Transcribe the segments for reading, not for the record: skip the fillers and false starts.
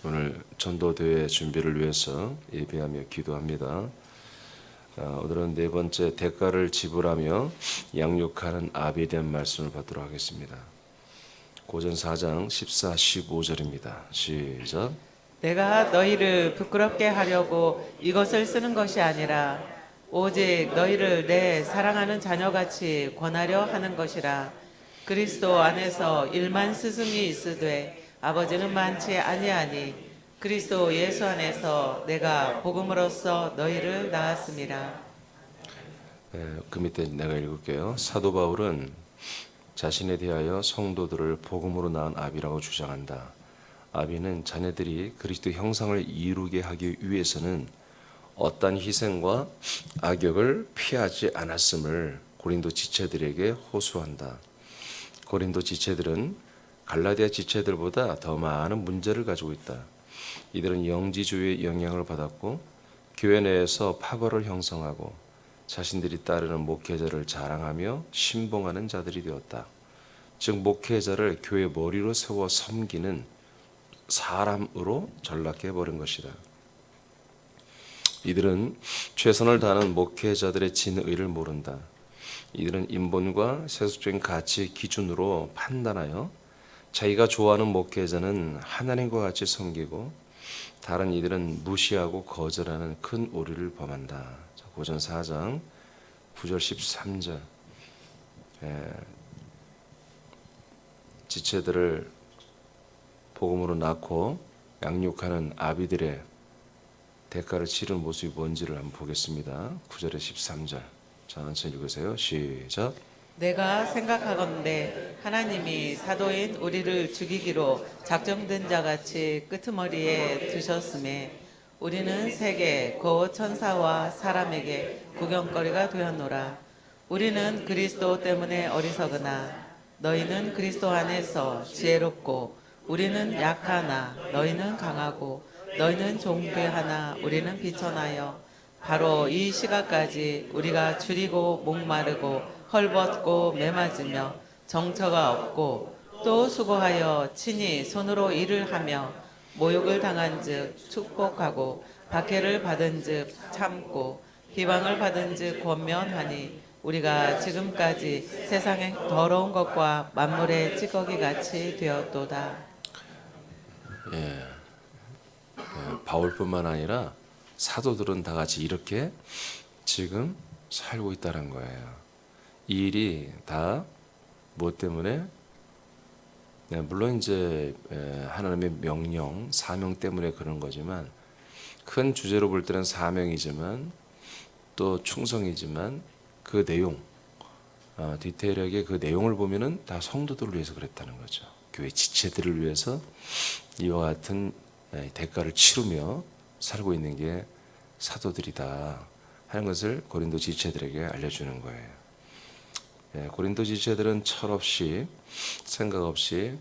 오늘 전도대회 준비를 위해서 예배하며 기도합니다. 오늘은 네 번째 대가를 지불하며 양육하는 아비에 대한 말씀을 받도록 하겠습니다. 고전 4장 14, 15절입니다. 시작. 내가 너희를 부끄럽게 하려고 이것을 쓰는 것이 아니라 오직 너희를 내 사랑하는 자녀같이 권하려 하는 것이라. 그리스도 안에서 일만 스승이 있으되 아버지는 많지 아니하니 그리스도 예수 안에서 내가 복음으로써 너희를 낳았습니다. 그 밑에 내가 읽을게요. 사도 바울은 자신에 대하여 성도들을 복음으로 낳은 아비라고 주장한다. 아비는 자녀들이 그리스도 형상을 이루게 하기 위해서는 어떠한 희생과 악역을 피하지 않았음을 고린도 지체들에게 호소한다. 고린도 지체들은 갈라디아 지체들보다 더 많은 문제를 가지고 있다. 이들은 영지주의의 영향을 받았고 교회 내에서 파벌을 형성하고 자신들이 따르는 목회자를 자랑하며 신봉하는 자들이 되었다. 즉 목회자를 교회 머리로 세워 섬기는 사람으로 전락해버린 것이다. 이들은 최선을 다하는 목회자들의 진의를 모른다. 이들은 인본과 세속적인 가치 기준으로 판단하여 자기가 좋아하는 목회자는 하나님과 같이 섬기고 다른 이들은 무시하고 거절하는 큰 오류를 범한다. 고전 4장 9절 13절. 지체들을 복음으로 낳고 양육하는 아비들의 대가를 치른 모습이 뭔지를 한번 보겠습니다. 9절에 13절. 천천히 읽으세요. 시작. 내가 생각하건대 하나님이 사도인 우리를 죽이기로 작정된 자같이 끄트머리에 두셨음에 우리는 세계 곧 천사와 사람에게 구경거리가 되었노라. 우리는 그리스도 때문에 어리석으나 너희는 그리스도 안에서 지혜롭고 우리는 약하나 너희는 강하고 너희는 종배하나 우리는 비천하여 바로 이 시각까지 우리가 줄이고 목마르고 헐벗고 매맞으며 정처가 없고 또 수고하여 친히 손으로 일을 하며 모욕을 당한즉 축복하고 박해를 받은즉 참고 비방을 받은즉 권면하니 우리가 지금까지 세상의 더러운 것과 만물의 찌꺼기 같이 되었도다. 바울뿐만 아니라 사도들은 다 같이 이렇게 지금 살고 있다는 거예요. 이 일이 다 무엇 때문에? 물론 이제 하나님의 명령, 사명 때문에 그런 거지만 큰 주제로 볼 때는 사명이지만 또 충성이지만 그 내용, 디테일하게 그 내용을 보면은 다 성도들을 위해서 그랬다는 거죠. 교회 지체들을 위해서 이와 같은 대가를 치르며 살고 있는 게 사도들이다 하는 것을 고린도 지체들에게 알려주는 거예요. 고린도 지체들은 철없이 생각 없이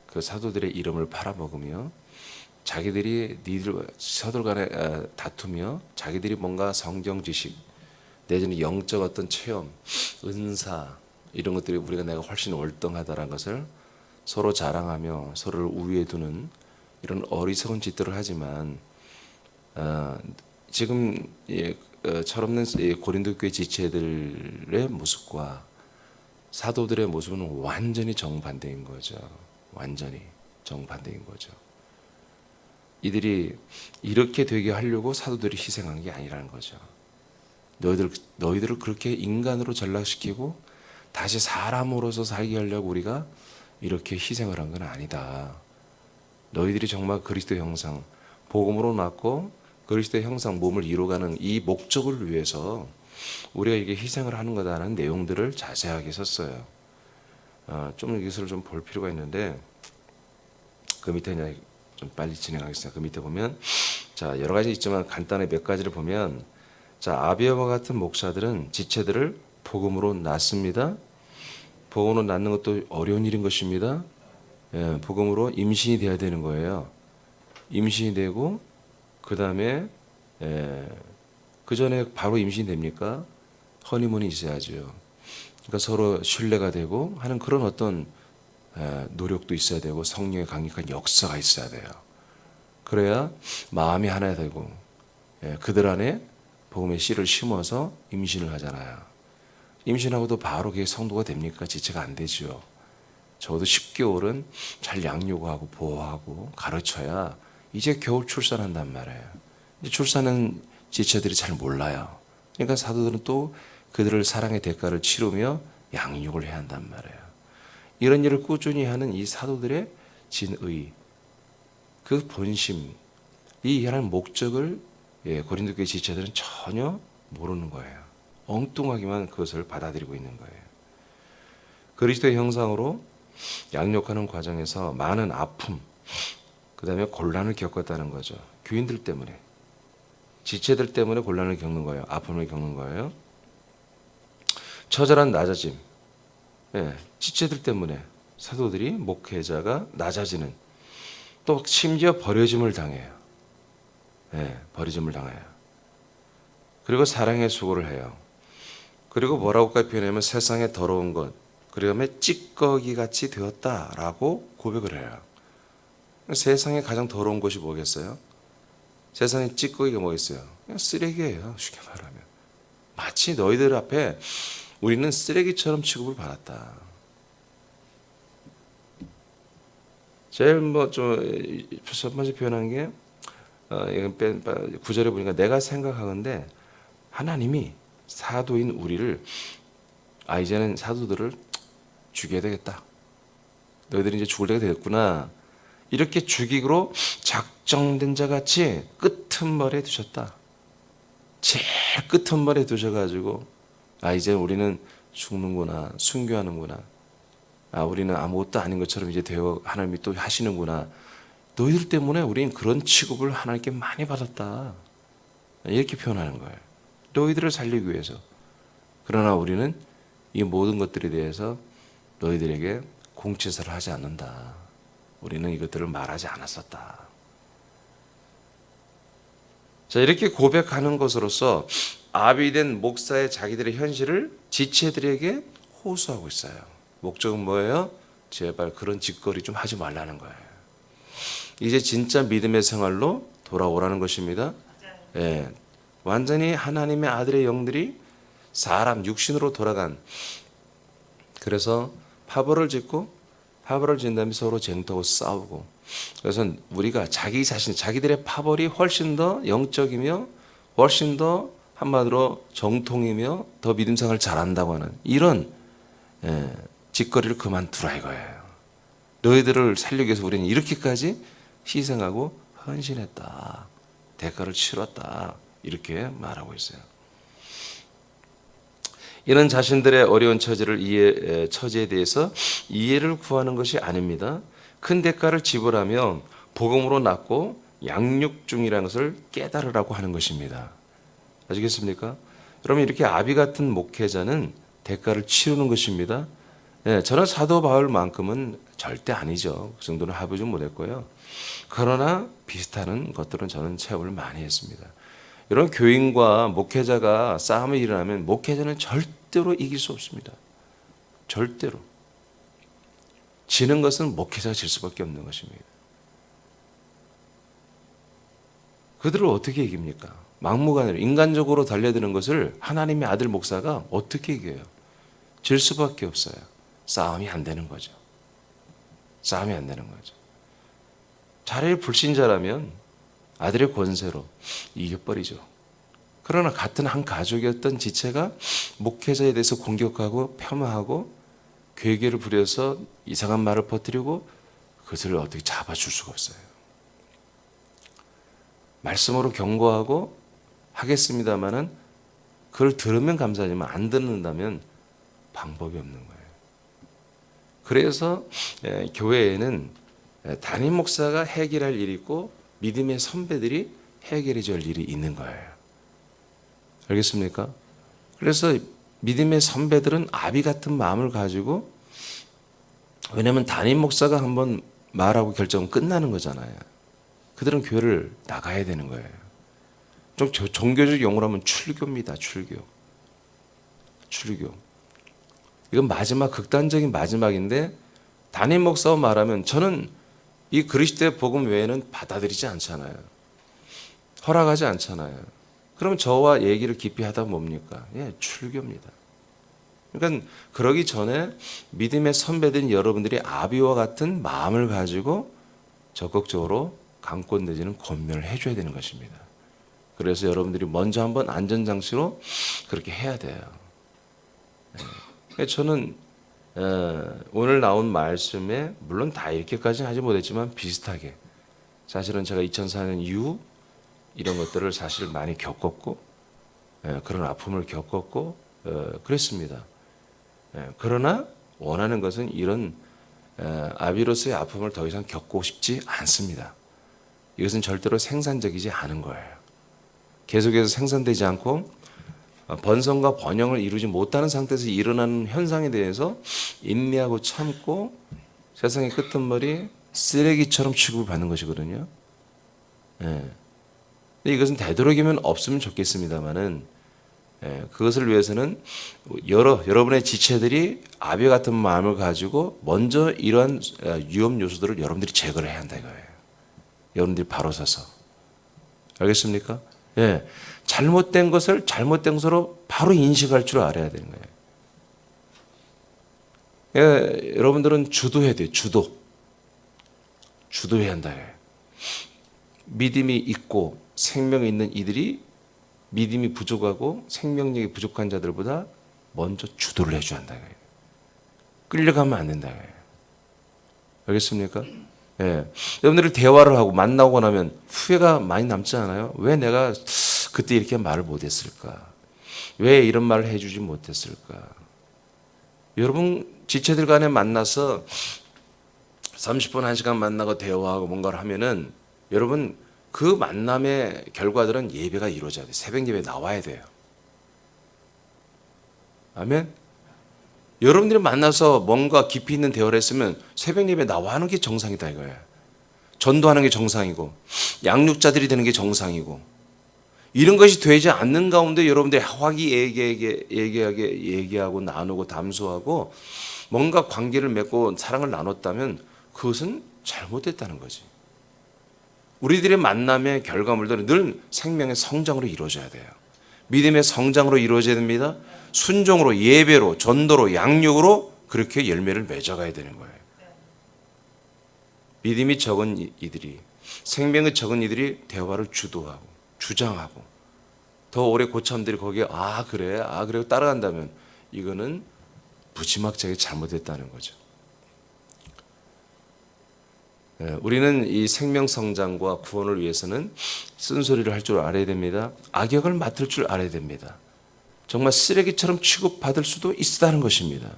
그 사도들의 이름을 팔아먹으며 자기들이 서로 간에 다투며 자기들이 뭔가 성경 지식 내지는 영적 어떤 체험, 은사 이런 것들이 우리가 내가 훨씬 월등하다는 것을 서로 자랑하며 서로를 우위에 두는 이런 어리석은 짓들을 하지만 지금 철없는 고린도 교회 지체들의 모습과 사도들의 모습은 완전히 정반대인 거죠. 완전히 정반대인 거죠. 이들이 이렇게 되게 하려고 사도들이 희생한 게 아니라는 거죠. 너희들을 그렇게 인간으로 전락시키고 다시 사람으로서 살게 하려고 우리가 이렇게 희생을 한 건 아니다. 너희들이 정말 그리스도 형상, 복음으로 낳고 그리스도의 형상 몸을 이루어가는 이 목적을 위해서 우리가 이게 희생을 하는 거다라는 내용들을 자세하게 썼어요. 좀 여기서 좀 볼 필요가 있는데 그 밑에 그냥 좀 빨리 진행하겠습니다. 그 밑에 보면 자 여러 가지 있지만 간단히 몇 가지를 보면 자 아비아와 같은 목사들은 지체들을 복음으로 낳습니다. 복음으로 낳는 것도 어려운 일인 것입니다. 복음으로 임신이 돼야 되는 거예요. 임신이 되고 그 다음에 그 전에 바로 임신이 됩니까? 허니문이 있어야죠. 그러니까 서로 신뢰가 되고 하는 그런 어떤 노력도 있어야 되고 성령의 강력한 역사가 있어야 돼요. 그래야 마음이 하나 되고 그들 안에 복음의 씨를 심어서 임신을 하잖아요. 임신하고도 바로 그게 성도가 됩니까? 지체가 안 되죠. 적어도 10개월은 잘 양육하고 보호하고 가르쳐야 이제 겨우 출산한단 말이에요. 이제 출산은 지체들이 잘 몰라요. 그러니까 사도들은 또 그들을 사랑의 대가를 치르며 양육을 해야 한단 말이에요. 이런 일을 꾸준히 하는 이 사도들의 진의, 그 본심, 이 일하는 목적을 고린도 교회 지체들은 전혀 모르는 거예요. 엉뚱하게만 그것을 받아들이고 있는 거예요. 그리스도의 형상으로 양육하는 과정에서 많은 아픔, 그 다음에 곤란을 겪었다는 거죠. 교인들 때문에, 지체들 때문에 곤란을 겪는 거예요. 아픔을 겪는 거예요. 처절한 낮아짐, 지체들 때문에 사도들이, 목회자가 낮아지는, 또 심지어 버려짐을 당해요. 버려짐을 당해요. 그리고 사랑의 수고를 해요. 그리고 뭐라고까지 표현하면 세상에 더러운 것, 그다음에 찌꺼기 같이 되었다라고 고백을 해요. 세상에 가장 더러운 것이 뭐겠어요? 세상에 찌꺼기가 뭐겠어요? 그냥 쓰레기예요. 쉽게 말하면. 마치 너희들 앞에 우리는 쓰레기처럼 취급을 받았다. 제일 첫 번째 표현한 게 구절에 보니까 내가 생각하건대 하나님이 사도인 우리를 이제는 사도들을 죽여야 되겠다. 너희들이 이제 죽을 때가 되겠구나. 이렇게 죽이기로 작정된 자 같이 끄트머리에 두셨다. 제일 끄트머리에 두셔가지고 이제 우리는 죽는구나, 순교하는구나. 우리는 아무것도 아닌 것처럼 이제 되어 하나님이 또 하시는구나. 너희들 때문에 우리는 그런 취급을 하나님께 많이 받았다. 이렇게 표현하는 거예요. 너희들을 살리기 위해서. 그러나 우리는 이 모든 것들에 대해서 너희들에게 공치사를 하지 않는다. 우리는 이것들을 말하지 않았었다. 자, 이렇게 고백하는 것으로서 아비된 목사의 자기들의 현실을 지체들에게 호소하고 있어요. 목적은 뭐예요? 제발 그런 짓거리 좀 하지 말라는 거예요. 이제 진짜 믿음의 생활로 돌아오라는 것입니다. 완전히 하나님의 아들의 영들이 사람 육신으로 돌아간, 그래서 파벌을 짓고 파벌을 짓는 다음에 서로 쟁토하고 싸우고, 그래서 우리가 자기들의 파벌이 훨씬 더 영적이며 훨씬 더 한마디로 정통이며 더 믿음 생활을 잘한다고 하는 이런 짓거리를 그만두라 이거예요. 너희들을 살리기 위해서 우리는 이렇게까지 희생하고 헌신했다. 대가를 치렀다. 이렇게 말하고 있어요. 이는 자신들의 어려운 처지에 대해서 이해를 구하는 것이 아닙니다. 큰 대가를 지불하며 복음으로 낳고 양육 중이라는 것을 깨달으라고 하는 것입니다. 아시겠습니까? 여러분, 이렇게 아비 같은 목회자는 대가를 치르는 것입니다. 저는 사도 바울만큼은 절대 아니죠. 그 정도는 해보지 못했고요. 그러나 비슷한 것들은 저는 체험을 많이 했습니다. 이런 교인과 목회자가 싸움이 일어나면 목회자는 절대로 이길 수 없습니다. 절대로. 지는 것은 목회자가 질 수밖에 없는 것입니다. 그들을 어떻게 이깁니까? 막무가내로 인간적으로 달려드는 것을 하나님의 아들 목사가 어떻게 이겨요? 질 수밖에 없어요. 싸움이 안 되는 거죠. 싸움이 안 되는 거죠. 차라리 불신자라면 아들의 권세로 이겨버리죠. 그러나 같은 한 가족이었던 지체가 목회자에 대해서 공격하고 폄하하고 괴계를 부려서 이상한 말을 퍼뜨리고 그것을 어떻게 잡아줄 수가 없어요. 말씀으로 경고하고 하겠습니다마는 그걸 들으면 감사하지만 안 듣는다면 방법이 없는 거예요. 그래서 교회에는 담임 목사가 해결할 일이 있고 믿음의 선배들이 해결해 줄 일이 있는 거예요. 알겠습니까? 그래서 믿음의 선배들은 아비 같은 마음을 가지고, 왜냐하면 담임 목사가 한번 말하고 결정은 끝나는 거잖아요. 그들은 교회를 나가야 되는 거예요. 좀 종교적 용어로 하면 출교입니다. 출교. 이건 마지막, 극단적인 마지막인데 담임 목사와 말하면 저는 이 그리스도의 복음 외에는 받아들이지 않잖아요. 허락하지 않잖아요. 그럼 저와 얘기를 깊이 하다 뭡니까? 예, 출교입니다. 그러니까 그러기 전에 믿음의 선배들인 여러분들이 아비와 같은 마음을 가지고 적극적으로 강권 내지는 권면을 해줘야 되는 것입니다. 그래서 여러분들이 먼저 한번 안전장치로 그렇게 해야 돼요. 저는 오늘 나온 말씀에 물론 다 이렇게까지는 하지 못했지만 비슷하게 사실은 제가 2004년 이후 이런 것들을 사실 많이 겪었고 그런 아픔을 겪었고 그랬습니다. 그러나 원하는 것은 이런 아비로서의 아픔을 더 이상 겪고 싶지 않습니다. 이것은 절대로 생산적이지 않은 거예요. 계속해서 생산되지 않고 번성과 번영을 이루지 못하는 상태에서 일어나는 현상에 대해서 인내하고 참고 세상의 끄트머리 쓰레기처럼 취급을 받는 것이거든요. 근데 이것은 되도록이면 없으면 좋겠습니다만은 그것을 위해서는 여러분의 지체들이 아비 같은 마음을 가지고 먼저 이러한 위험 요소들을 여러분들이 제거를 해야 한다 이거예요. 여러분들이 바로 서서. 알겠습니까? 예. 잘못된 것을 잘못된 것으로 바로 인식할 줄 알아야 되는 거예요. 예, 여러분들은 주도해야 돼요. 주도해야 한다. 믿음이 있고 생명이 있는 이들이 믿음이 부족하고 생명력이 부족한 자들보다 먼저 주도를 해줘야 한다. 끌려가면 안 된다. 알겠습니까? 예. 여러분들이 대화를 하고 만나고 나면 후회가 많이 남지 않아요? 왜 내가 그때 이렇게 말을 못했을까? 왜 이런 말을 해주지 못했을까? 여러분 지체들 간에 만나서 30분, 1시간 만나고 대화하고 뭔가를 하면은 여러분 그 만남의 결과들은 예배가 이루어져야 돼요. 새벽 예배 나와야 돼요. 아멘? 여러분들이 만나서 뭔가 깊이 있는 대화를 했으면 새벽 예배 나와 하는 게 정상이다 이거예요. 전도하는 게 정상이고 양육자들이 되는 게 정상이고 이런 것이 되지 않는 가운데 여러분들이 화기애애하게 얘기하고 나누고 담소하고 뭔가 관계를 맺고 사랑을 나눴다면 그것은 잘못됐다는 거지. 우리들의 만남의 결과물들은 늘 생명의 성장으로 이루어져야 돼요. 믿음의 성장으로 이루어져야 됩니다. 순종으로, 예배로, 전도로, 양육으로 그렇게 열매를 맺어가야 되는 거예요. 믿음이 적은 이들이, 생명이 적은 이들이 대화를 주도하고 주장하고 더 오래 고참들이 거기에 그래 따라간다면 이거는 무지막지하게 잘못됐다는 거죠. 우리는 이 생명 성장과 구원을 위해서는 쓴소리를 할 줄 알아야 됩니다. 악역을 맡을 줄 알아야 됩니다. 정말 쓰레기처럼 취급받을 수도 있다는 것입니다.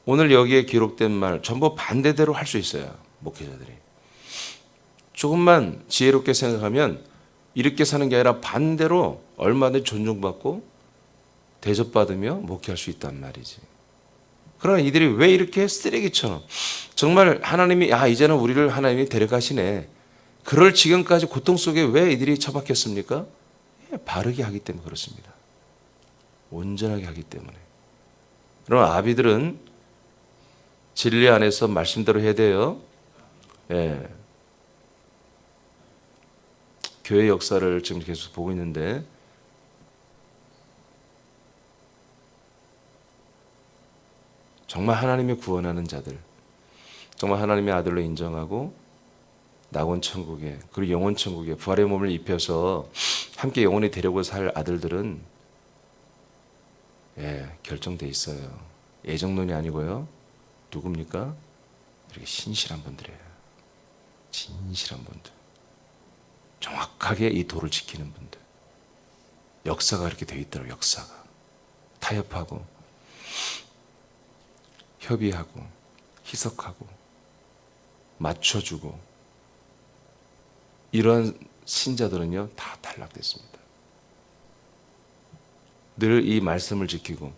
오늘 여기에 기록된 말 전부 반대대로 할 수 있어요. 목회자들이. 조금만 지혜롭게 생각하면 이렇게 사는 게 아니라 반대로 얼마든지 존중받고 대접받으며 목회할 수 있단 말이지. 그러나 이들이 왜 이렇게 쓰레기처럼 정말 하나님이 이제는 우리를 하나님이 데려가시네. 그럴 지경까지 고통 속에 왜 이들이 처박혔습니까? 바르게 하기 때문에 그렇습니다. 온전하게 하기 때문에. 그럼 아비들은 진리 안에서 말씀대로 해야 돼요. 예. 교회 역사를 지금 계속 보고 있는데 정말 하나님이 구원하는 자들, 정말 하나님의 아들로 인정하고 낙원 천국에 그리고 영원 천국에 부활의 몸을 입혀서 함께 영원히 데려고 살 아들들은 결정돼 있어요. 애정론이 아니고요. 누굽니까? 이렇게 신실한 분들이에요. 진실한 분들. 정확하게 이 도를 지키는 분들. 역사가 그렇게 되어 있더라고요. 역사가. 타협하고 협의하고 희석하고 맞춰주고 이러한 신자들은요 다 탈락됐습니다. 늘 이 말씀을 지키고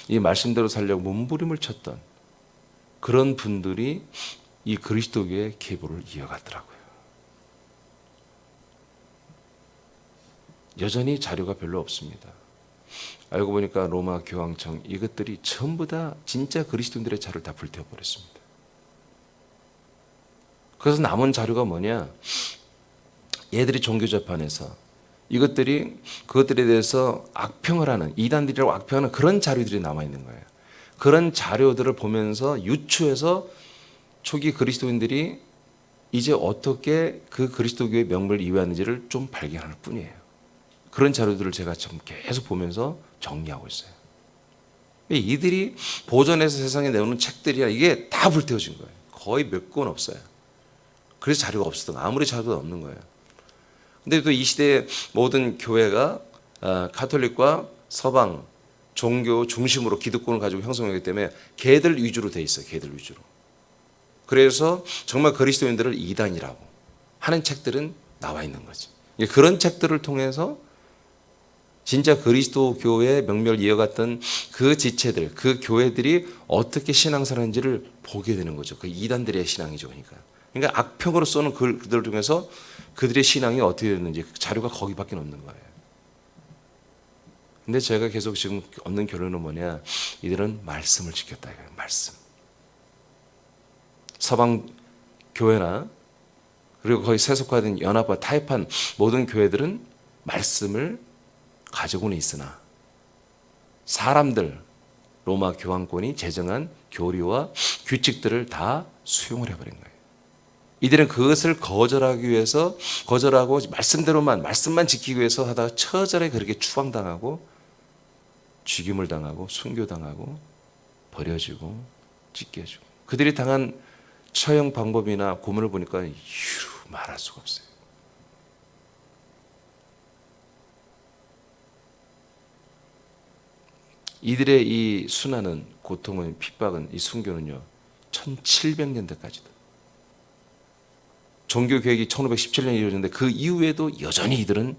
이 말씀대로 살려고 몸부림을 쳤던 그런 분들이 이 그리스도교의 계보를 이어갔더라고요. 여전히 자료가 별로 없습니다. 알고 보니까 로마 교황청 이것들이 전부 다 진짜 그리스도인들의 자료를 다 불태워버렸습니다. 그래서 남은 자료가 뭐냐? 얘들이 종교재판에서 이것들이 그것들에 대해서 악평을 하는, 이단들이라고 악평하는 그런 자료들이 남아있는 거예요. 그런 자료들을 보면서 유추해서 초기 그리스도인들이 이제 어떻게 그 그리스도교의 명분을 이해하는지를 좀 발견할 뿐이에요. 그런 자료들을 제가 좀 계속 보면서 정리하고 있어요. 이들이 보존해서 세상에 내오는 책들이야 이게 다 불태워진 거예요. 거의 몇 권 없어요. 그래서 자료가 없었던 거예요. 아무리 자료도 없는 거예요. 근데 또 이 시대의 모든 교회가 가톨릭과 서방 종교 중심으로 기득권을 가지고 형성하기 때문에 걔들 위주로 돼 있어요. 걔들 위주로. 그래서 정말 그리스도인들을 이단이라고 하는 책들은 나와 있는 거지. 그런 책들을 통해서 진짜 그리스도교의 명멸을 이어갔던 그 지체들, 그 교회들이 어떻게 신앙생활인지를 보게 되는 거죠. 그 이단들의 신앙이죠. 그러니까 악평으로 쏘는 그들을 통해서 그들의 신앙이 어떻게 됐는지 자료가 거기밖에 없는 거예요. 근데 제가 계속 지금 얻는 결론은 뭐냐? 이들은 말씀을 지켰다 이거예요. 말씀. 서방 교회나 그리고 거의 세속화된 연합과 타협한 모든 교회들은 말씀을 가지고는 있으나 사람들, 로마 교황권이 제정한 교리와 규칙들을 다 수용을 해버린 거예요. 이들은 그것을 거절하기 위해서 거절하고 말씀만 지키기 위해서 하다가 처절하게 그렇게 추방당하고 죽임을 당하고 순교당하고 버려지고 찢겨지고 그들이 당한 처형 방법이나 고문을 보니까 말할 수가 없어요. 이들의 이 순환은, 고통은, 핍박은, 이 순교는요 1700년대까지도 종교개혁이 1517년에 이루어졌는데 그 이후에도 여전히 이들은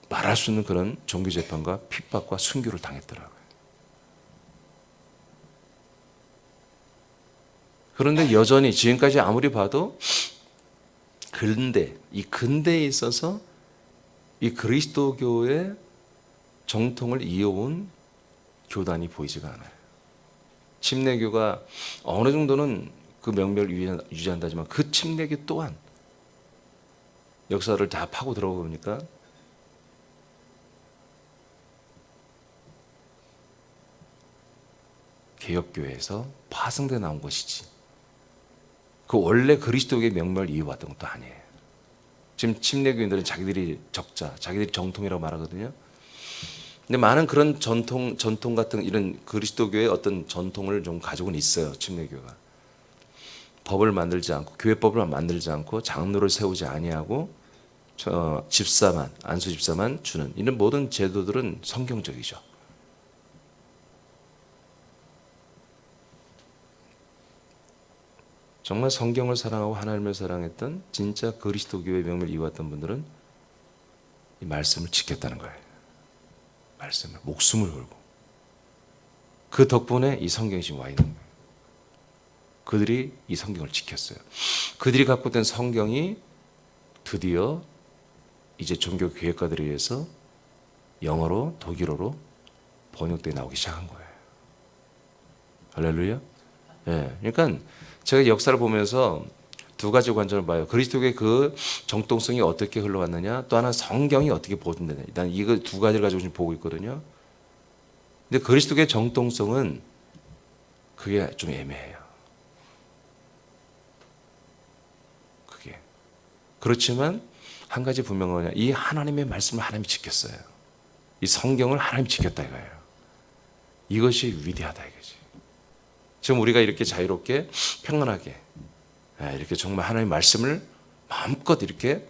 말할 수 없는 그런 종교재판과 핍박과 순교를 당했더라고요. 그런데 여전히 지금까지 아무리 봐도 이 근대에 있어서 이 그리스도교의 정통을 이어온 교단이 보이지가 않아요. 침례교가 어느 정도는 그 명맥을 유지한다지만 그 침례교 또한 역사를 다 파고 들어가 보니까 개혁교회에서 파생돼 나온 것이지 그 원래 그리스도교의 명맥을 이어왔던 것도 아니에요. 지금 침례교인들은 자기들이 적자, 자기들이 정통이라고 말하거든요. 근데 많은 그런 전통 같은 이런 그리스도교의 어떤 전통을 좀 가지고는 있어요. 침례교가 법을 만들지 않고 교회법을 만들지 않고 장로를 세우지 아니하고 집사만 안수 집사만 주는 이런 모든 제도들은 성경적이죠. 정말 성경을 사랑하고 하나님을 사랑했던 진짜 그리스도교의 명맥을 이어왔던 분들은 이 말씀을 지켰다는 거예요. 말씀을 목숨을 걸고 그 덕분에 이 성경이 지금 와 있는 거예요. 그들이 이 성경을 지켰어요. 그들이 갖고 있던 성경이 드디어 이제 종교 교역가들에 의해서 영어로 독일어로 번역돼 나오기 시작한 거예요. 할렐루야. 예. 그러니까 제가 역사를 보면서 두 가지 관점을 봐요. 그리스도의 그 정통성이 어떻게 흘러왔느냐, 또 하나 성경이 어떻게 보존되느냐. 일단 이거 두 가지를 가지고 지금 보고 있거든요. 근데 그리스도의 정통성은 그게 좀 애매해요. 그게 그렇지만 한 가지 분명한 거냐, 이 하나님의 말씀을 하나님이 지켰어요. 이 성경을 하나님이 지켰다 이거예요. 이것이 위대하다 이거지. 지금 우리가 이렇게 자유롭게 평안하게 이렇게 정말 하나님의 말씀을 마음껏 이렇게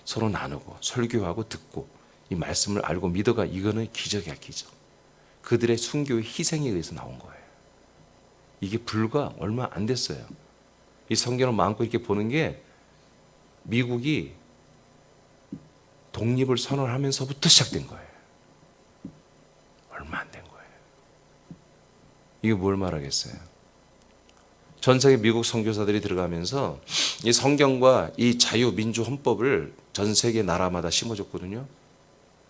서로 나누고 설교하고 듣고 이 말씀을 알고 믿어가 이거는 기적이야 기적. 그들의 순교의 희생에 의해서 나온 거예요. 이게 불과 얼마 안 됐어요. 이 성경을 마음껏 이렇게 보는 게 미국이 독립을 선언하면서부터 시작된 거예요. 얼마 안 된 거예요. 이게 뭘 말하겠어요? 전 세계 미국 선교사들이 들어가면서 이 성경과 이 자유민주 헌법을 전 세계 나라마다 심어줬거든요.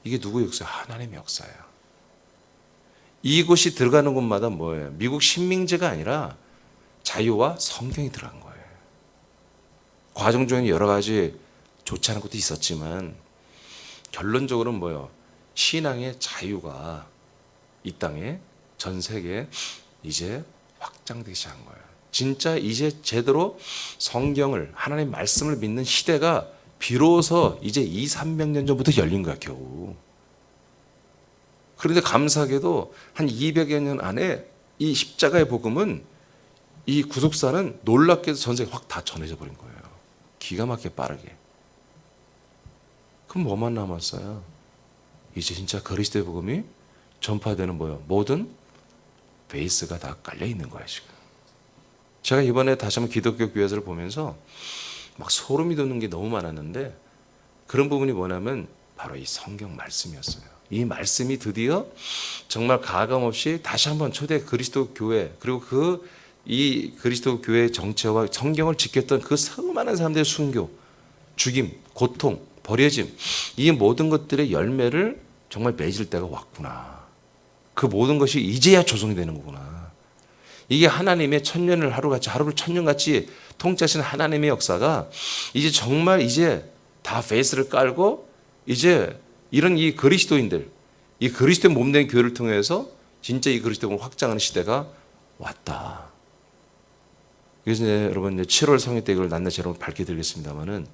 이게 누구 역사예요? 하나님의 역사예요. 이곳이 들어가는 곳마다 뭐예요? 미국 식민지가 아니라 자유와 성경이 들어간 거예요. 과정 중에 여러 가지 좋지 않은 것도 있었지만 결론적으로는 뭐예요? 신앙의 자유가 이 땅에 전 세계에 이제 확장되기 시작한 거예요. 진짜 이제 제대로 성경을 하나님의 말씀을 믿는 시대가 비로소 이제 200~300년 전부터 열린 거야 겨우. 그런데 감사하게도 한 200여 년 안에 이 십자가의 복음은 이 구속사는 놀랍게도 전 세계 확 다 전해져 버린 거예요. 기가 막히게 빠르게. 그럼 뭐만 남았어요? 이제 진짜 그리스도의 복음이 전파되는 뭐예요? 모든 베이스가 다 깔려 있는 거예요 지금. 제가 이번에 다시 한번 기독교 교회에서를 보면서 막 소름이 돋는 게 너무 많았는데 그런 부분이 뭐냐면 바로 이 성경 말씀이었어요. 이 말씀이 드디어 정말 가감없이 다시 한번 초대 그리스도 교회 그리고 이 그리스도 교회의 정체와 성경을 지켰던 그 수많은 사람들의 순교, 죽임, 고통, 버려짐 이 모든 것들의 열매를 정말 맺을 때가 왔구나. 그 모든 것이 이제야 조성이 되는 거구나. 이게 하나님의 천년을 하루를 천년같이 통치하시는 하나님의 역사가 이제 정말 이제 다 베이스를 깔고 이제 이런 이 그리스도인들, 이 그리스도의 몸된 교회를 통해서 진짜 이 그리스도를 확장하는 시대가 왔다. 그래서 이제 여러분 이제 7월 성회 때 이걸 낱낱이 여러분 밝혀드리겠습니다만은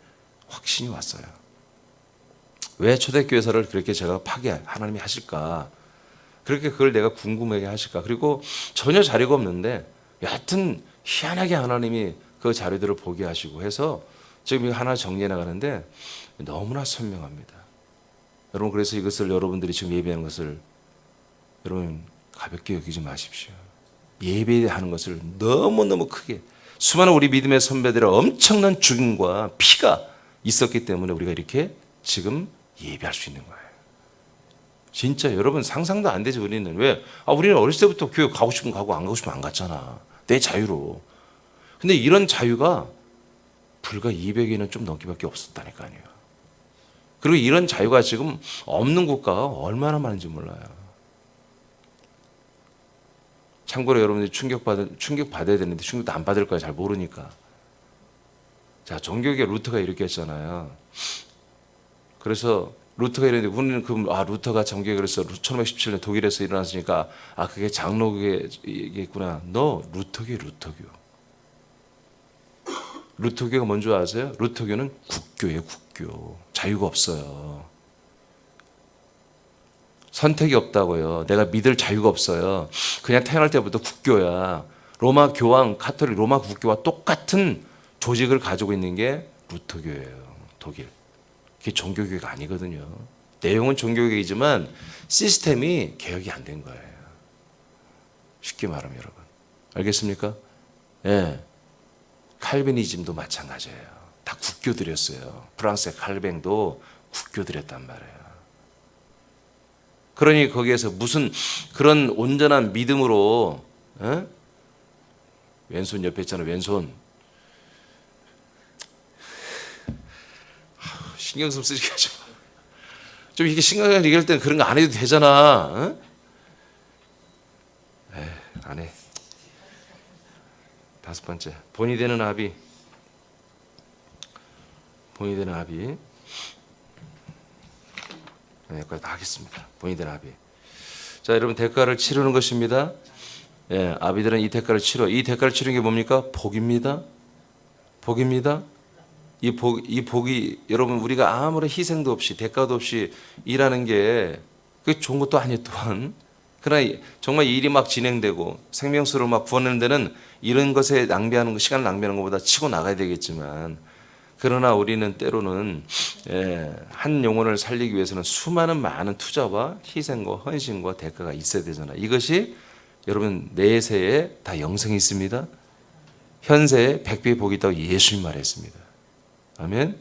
확신이 왔어요. 왜 초대교회사를 그렇게 제가 하나님이 하실까? 그렇게 그걸 내가 궁금하게 하실까? 그리고 전혀 자료가 없는데 여하튼 희한하게 하나님이 그 자료들을 보게 하시고 해서 지금 이거 하나 정리해 나가는데 너무나 선명합니다. 여러분 그래서 이것을 여러분들이 지금 예배하는 것을 여러분 가볍게 여기지 마십시오. 예배하는 것을 너무너무 크게 수많은 우리 믿음의 선배들의 엄청난 죽음과 피가 있었기 때문에 우리가 이렇게 지금 예배할 수 있는 거예요. 진짜 여러분 상상도 안 되지. 우리는 왜? 우리는 어렸을 때부터 교회 가고 싶으면 가고 안 가고 싶으면 안 갔잖아. 내 자유로. 근데 이런 자유가 불과 200여년 좀 넘기밖에 없었다니까요. 그리고 이런 자유가 지금 없는 국가가 얼마나 많은지 몰라요. 참고로 여러분들이 충격 받아야 되는데 충격도 안 받을 거야. 잘 모르니까. 자, 종교계 루터가 이렇게 했잖아요. 그래서 루터가 이랬는데 우리는 루터가 종교계 그래서 1517년 독일에서 일어났으니까 그게 장로교겠구나. 루터교. 루터교가 뭔지 아세요? 루터교는 국교예요, 국교. 자유가 없어요. 선택이 없다고요. 내가 믿을 자유가 없어요. 그냥 태어날 때부터 국교야. 로마 교황, 카톨릭 로마 국교와 똑같은 조직을 가지고 있는 게 루터교예요. 독일. 그게 종교교회가 아니거든요. 내용은 종교교회이지만 시스템이 개혁이 안 된 거예요. 쉽게 말하면 여러분. 알겠습니까? 예. 칼비니즘도 마찬가지예요. 다 국교들이었어요. 프랑스의 칼뱅도 국교들이었단 말이에요. 그러니 거기에서 무슨 그런 온전한 믿음으로 왼손 옆에 있잖아. 왼손. 신경 좀 쓰지 하지 마. 좀 이렇게 심각하게 얘기할 때는 그런 거 안 해도 되잖아. 안 해. 5번째. 본이 되는 아비. 본이 되는 아비. 여기까지 다 하겠습니다. 본이 되는 아비. 자, 여러분 대가를 치르는 것입니다. 예, 아비들은 이 대가를 치러. 이 대가를 치르는 게 뭡니까? 복입니다. 복입니다. 이 복이 여러분 우리가 아무런 희생도 없이 대가도 없이 일하는 게 그게 좋은 것도 아니에요 또한. 그러나 정말 이 일이 막 진행되고 생명수를 막 구하는 데는 이런 것에 시간을 낭비하는 것보다 치고 나가야 되겠지만 그러나 우리는 때로는 한 영혼을 살리기 위해서는 수많은 많은 투자와 희생과 헌신과 대가가 있어야 되잖아요. 이것이 여러분 내세에 다 영생이 있습니다. 현세에 100배의 복이 있다고 예수님 말했습니다. 아멘.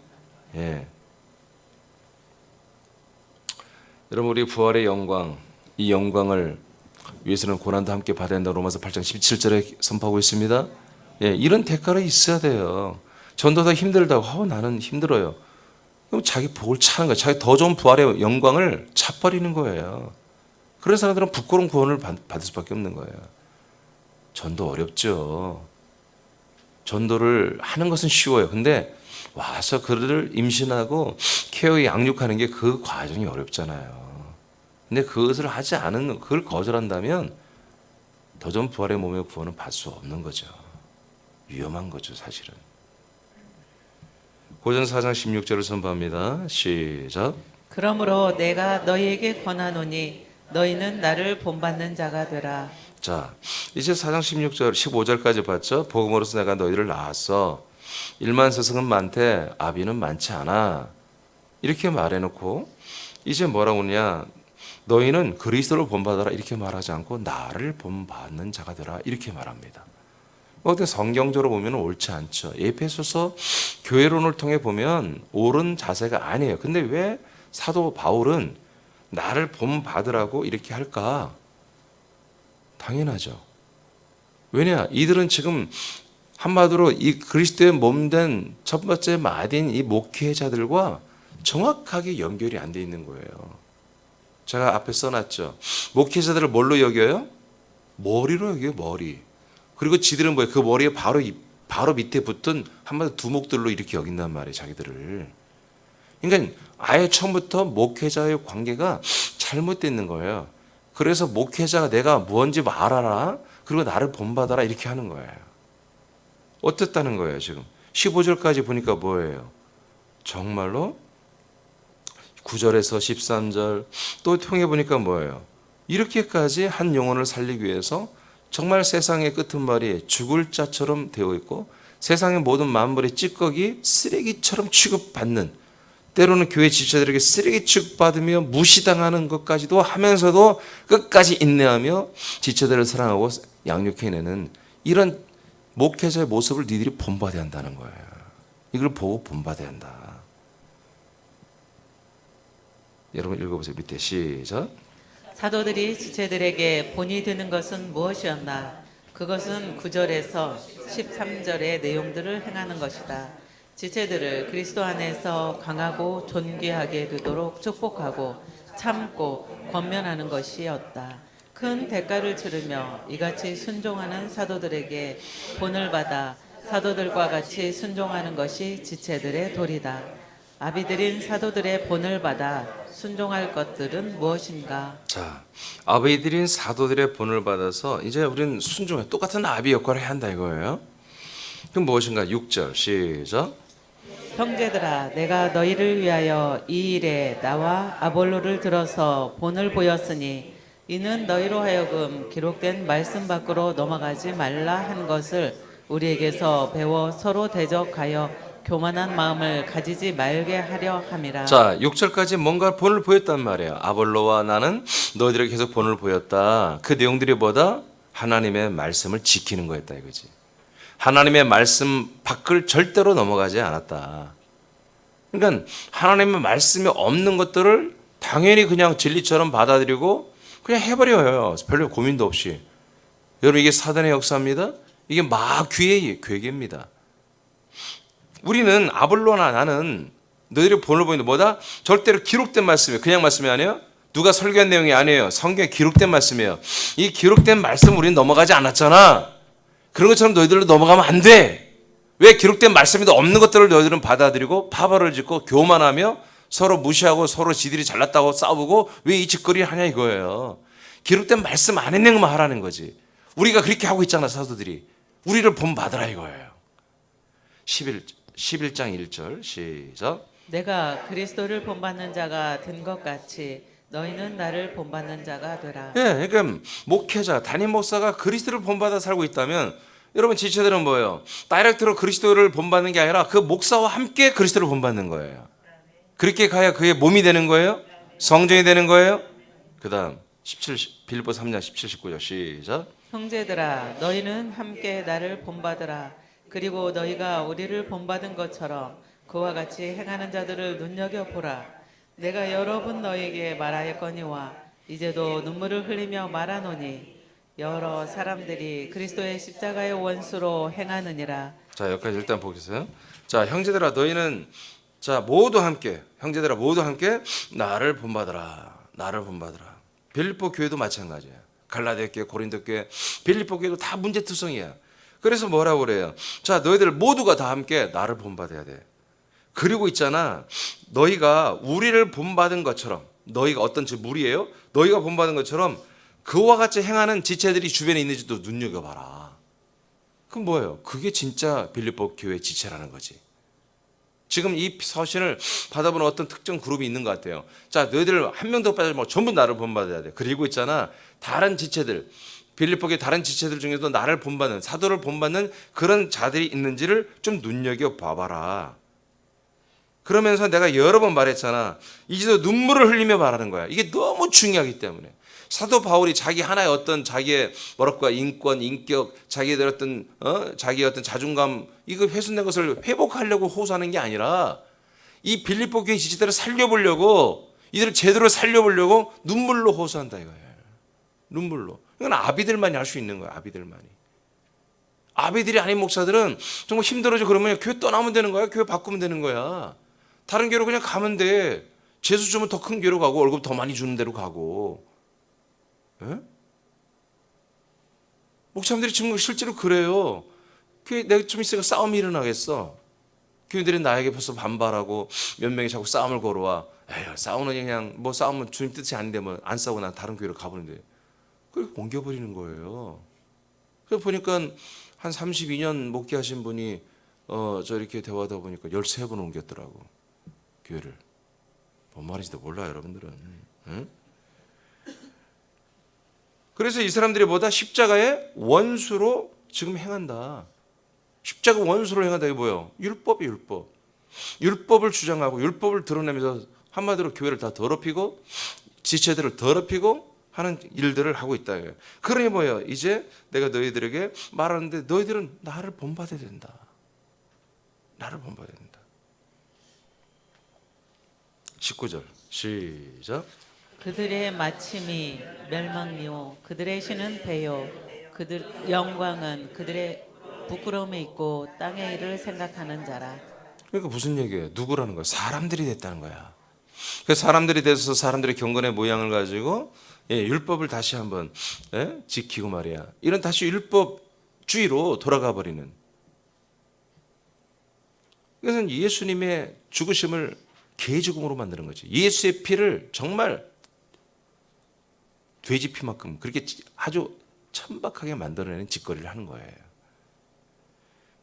예. 여러분 우리 부활의 영광, 이 영광을 위해서는 고난도 함께 받아야 한다. 로마서 8장 17절에 선포하고 있습니다. 예, 이런 대가가 있어야 돼요. 전도다 힘들다고 나는 힘들어요. 그럼 자기 복을 차는 거예요. 자기 더 좋은 부활의 영광을 차버리는 거예요. 그런 사람들은 부끄러운 구원을 받을 수밖에 없는 거예요. 전도 어렵죠. 전도를 하는 것은 쉬워요. 근데 와서 그를 임신하고 케어 양육하는 게 그 과정이 어렵잖아요. 근데 그것을 하지 않은, 그걸 거절한다면 더 좋은 부활의 몸의 구원은 받을 수 없는 거죠. 위험한 거죠, 사실은. 고전 4장 16절을 선포합니다. 시작. 그러므로 내가 너희에게 권하노니 너희는 나를 본받는 자가 되라. 자, 이제 4장 16절, 15절까지 봤죠? 복음으로서 내가 너희를 낳았어. 일만 스승은 많되 아비는 많지 않아. 이렇게 말해놓고 이제 뭐라고 하냐? 너희는 그리스도를 본받아라 이렇게 말하지 않고 나를 본받는 자가 되라 이렇게 말합니다. 어떻게 성경적으로 보면 옳지 않죠. 에베소서 교회론을 통해 보면 옳은 자세가 아니에요. 근데 왜 사도 바울은 나를 본받으라고 이렇게 할까? 당연하죠. 왜냐? 이들은 지금 한마디로 이 그리스도의 몸된 첫 번째 마딘 이 목회자들과 정확하게 연결이 안 돼 있는 거예요. 제가 앞에 써놨죠. 목회자들을 뭘로 여겨요? 머리로 여겨요, 머리. 그리고 지들은 뭐예요? 그 머리에 바로 밑에 붙은 한마디 두목들로 이렇게 여긴단 말이에요, 자기들을. 그러니까 아예 처음부터 목회자의 관계가 잘못되는 거예요. 그래서 목회자가 내가 뭔지 알아라. 그리고 나를 본받아라. 이렇게 하는 거예요. 어땠다는 거예요, 지금. 15절까지 보니까 뭐예요? 정말로 9절에서 13절 또 통해 보니까 뭐예요? 이렇게까지 한 영혼을 살리기 위해서 정말 세상의 끝은말이 죽을 자처럼 되어 있고 세상의 모든 만물의 찌꺼기 쓰레기처럼 취급받는 때로는 교회 지체들에게 쓰레기 취급받으며 무시당하는 것까지도 하면서도 끝까지 인내하며 지체들을 사랑하고 양육해내는 이런 목회자의 모습을 니들이 본받아야 한다는 거예요. 이걸 보고 본받아야 한다. 여러분 읽어보세요. 밑에 시작. 사도들이 지체들에게 본이 되는 것은 무엇이었나? 그것은 9절에서 13절의 내용들을 행하는 것이다. 지체들을 그리스도 안에서 강하고 존귀하게 되도록 축복하고 참고 권면하는 것이었다. 큰 대가를 치르며 이같이 순종하는 사도들에게 본을 받아 사도들과 같이 순종하는 것이 지체들의 도리다. 아비들인 사도들의 본을 받아 순종할 것들은 무엇인가? 자, 아비들인 사도들의 본을 받아서 이제 우리는 순종해 똑같은 아비 역할을 해야 한다 이거예요. 그럼 무엇인가? 6절 시작. 형제들아, 내가 너희를 위하여 이 일에 나와 아볼로를 들어서 본을 보였으니 이는 너희로 하여금 기록된 말씀 밖으로 넘어가지 말라 한 것을 우리에게서 배워 서로 대적하여 교만한 마음을 가지지 말게 하려 함이라. 자, 6절까지 뭔가 본을 보였단 말이에요. 아볼로와 나는 너희들에게 계속 본을 보였다. 그 내용들이 뭐다? 하나님의 말씀을 지키는 거였다 이거지. 하나님의 말씀 밖을 절대로 넘어가지 않았다. 그러니까 하나님의 말씀이 없는 것들을 당연히 그냥 진리처럼 받아들이고 그냥 해버려요. 별로 고민도 없이. 여러분 이게 사단의 역사입니다. 이게 마귀의 괴계입니다. 우리는 아볼로나 나는 너희들이 본을 보이는데 뭐다? 절대로 기록된 말씀이에요. 그냥 말씀이 아니에요. 누가 설교한 내용이 아니에요. 성경에 기록된 말씀이에요. 이 기록된 말씀 우리는 넘어가지 않았잖아. 그런 것처럼 너희들도 넘어가면 안 돼. 왜 기록된 말씀에도 없는 것들을 너희들은 받아들이고 파벌을 짓고 교만하며 서로 무시하고 서로 지들이 잘났다고 싸우고 왜 이 짓거리를 하냐 이거예요. 기록된 말씀 안에 있는 것만 하라는 거지. 우리가 그렇게 하고 있잖아 사도들이. 우리를 본받으라 이거예요. 11장 1절 시작. 내가 그리스도를 본받는 자가 된 것 같이 너희는 나를 본받는 자가 되라. 예, 그러니까 목회자, 담임 목사가 그리스도를 본받아 살고 있다면 여러분 지체들은 뭐예요? 다이렉트로 그리스도를 본받는 게 아니라 그 목사와 함께 그리스도를 본받는 거예요. 그렇게 가야 그의 몸이 되는 거예요. 성전이 되는 거예요. 그 다음 빌립보 3장 17, 19절 시작. 형제들아, 너희는 함께 나를 본받으라. 그리고 너희가 우리를 본받은 것처럼 그와 같이 행하는 자들을 눈여겨보라. 내가 여러 번 너희에게 말하였거니와 이제도 눈물을 흘리며 말하노니 여러 사람들이 그리스도의 십자가의 원수로 행하느니라. 자 여기까지 일단 보겠어요. 자 형제들아 너희는 자, 모두 함께, 형제들아 모두 함께 나를 본받으라. 나를 본받으라. 빌립보 교회도 마찬가지야. 갈라디아 교회, 고린도 교회, 빌립보 교회도 다 문제투성이야. 그래서 뭐라고 그래요? 자, 너희들 모두가 다 함께 나를 본받아야 돼. 그리고 있잖아, 너희가 우리를 본받은 것처럼, 너희가 어떤 무리예요? 너희가 본받은 것처럼 그와 같이 행하는 지체들이 주변에 있는지도 눈여겨봐라. 그럼 뭐예요? 그게 진짜 빌립보 교회 지체라는 거지. 지금 이 서신을 받아보는 어떤 특정 그룹이 있는 것 같아요. 자, 너희들 한 명도 빠지지 말고 전부 나를 본받아야 돼. 그리고 있잖아, 다른 지체들, 빌립보의 다른 지체들 중에도 나를 본받는, 사도를 본받는 그런 자들이 있는지를 좀 눈여겨봐봐라. 그러면서 내가 여러 번 말했잖아. 이제도 눈물을 흘리며 말하는 거야. 이게 너무 중요하기 때문에. 사도 바울이 자기 하나의 어떤 자기의 뭐랄까 인권, 인격, 자기의 어떤 자기의 어떤 자존감 이거 훼손된 것을 회복하려고 호소하는 게 아니라 이 빌립보 교회 지체들을 살려보려고 이들을 제대로 살려보려고 눈물로 호소한다 이거예요. 눈물로. 이건 아비들만이 할 수 있는 거야. 아비들만이. 아비들이 아닌 목사들은 정말 힘들어져 그러면 교회 떠나면 되는 거야. 교회 바꾸면 되는 거야. 다른 교회로 그냥 가면 돼. 재수 주면 더 큰 교회로 가고 월급 더 많이 주는 데로 가고. 예? 목사님들이 지금 실제로 그래요. 교회 내가 좀 있으니까 싸움이 일어나겠어. 교회들이 나에게 벌써 반발하고 몇 명이 자꾸 싸움을 걸어와. 에휴, 싸우는 그냥 뭐 싸우면 주님 뜻이 아닌데 뭐 안 싸우고 난 다른 교회로 가버리는데. 그걸 옮겨버리는 거예요. 그래서 보니까 한 32년 목회하신 분이 저 이렇게 대화하다 보니까 13번 옮겼더라고. 교회를. 뭔 말인지도 몰라요, 여러분들은. 응? 그래서 이 사람들이 뭐다? 십자가의 원수로 지금 행한다. 십자가 원수로 행한다. 이게 뭐예요? 율법이 율법. 율법을 주장하고 율법을 드러내면서 한마디로 교회를 다 더럽히고 지체들을 더럽히고 하는 일들을 하고 있다. 그러니 뭐예요? 이제 내가 너희들에게 말하는데 너희들은 나를 본받아야 된다. 나를 본받아야 된다. 19절 시작. 그들의 마침이 멸망이요 그들의 신은 배요 그들 영광은 그들의 부끄러움에 있고 땅의 일을 생각하는 자라. 그러니까 무슨 얘기예요? 누구라는 거야? 사람들이 됐다는 거야. 그 사람들이 돼서 사람들의 경건의 모양을 가지고 율법을 다시 한번 지키고 말이야. 이런 다시 율법주의로 돌아가 버리는. 이것은 예수님의 죽으심을 개죽음으로 만드는 거지. 예수의 피를 정말 돼지 피만큼 그렇게 아주 천박하게 만들어내는 짓거리를 하는 거예요.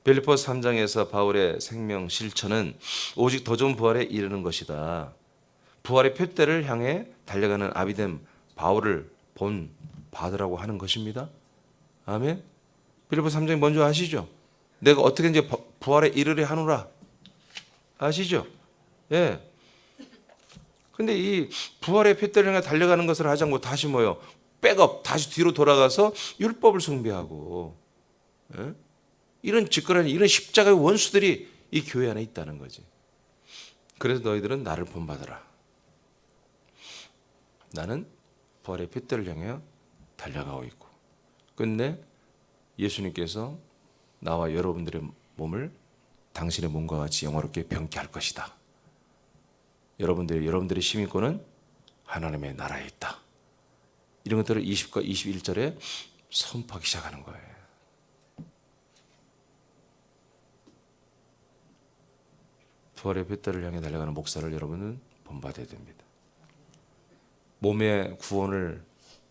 빌립보 3장에서 바울의 생명 실천은 오직 더 좋은 부활에 이르는 것이다. 부활의 표대를 향해 달려가는 아비됨 바울을 본 받으라고 하는 것입니다. 아멘. 빌립보 3장이 뭔지 아시죠? 내가 어떻게 이제 부활에 이르려 하노라. 아시죠? 예. 근데 이 부활의 표대를 향해 달려가는 것을 하지 않고 다시 뭐요? 백업, 다시 뒤로 돌아가서 율법을 숭배하고 이런 짓거리, 이런 십자가의 원수들이 이 교회 안에 있다는 거지. 그래서 너희들은 나를 본받으라. 나는 부활의 표대를 향해 달려가고 있고 끝내 예수님께서 나와 여러분들의 몸을 당신의 몸과 같이 영화롭게 병케 할 것이다. 여러분들의 시민권은 하나님의 나라에 있다. 이런 것들을 20과 21절에 선포하기 시작하는 거예요. 부활의 표대를 향해 달려가는 목사를 여러분은 본받아야 됩니다. 몸의 구원을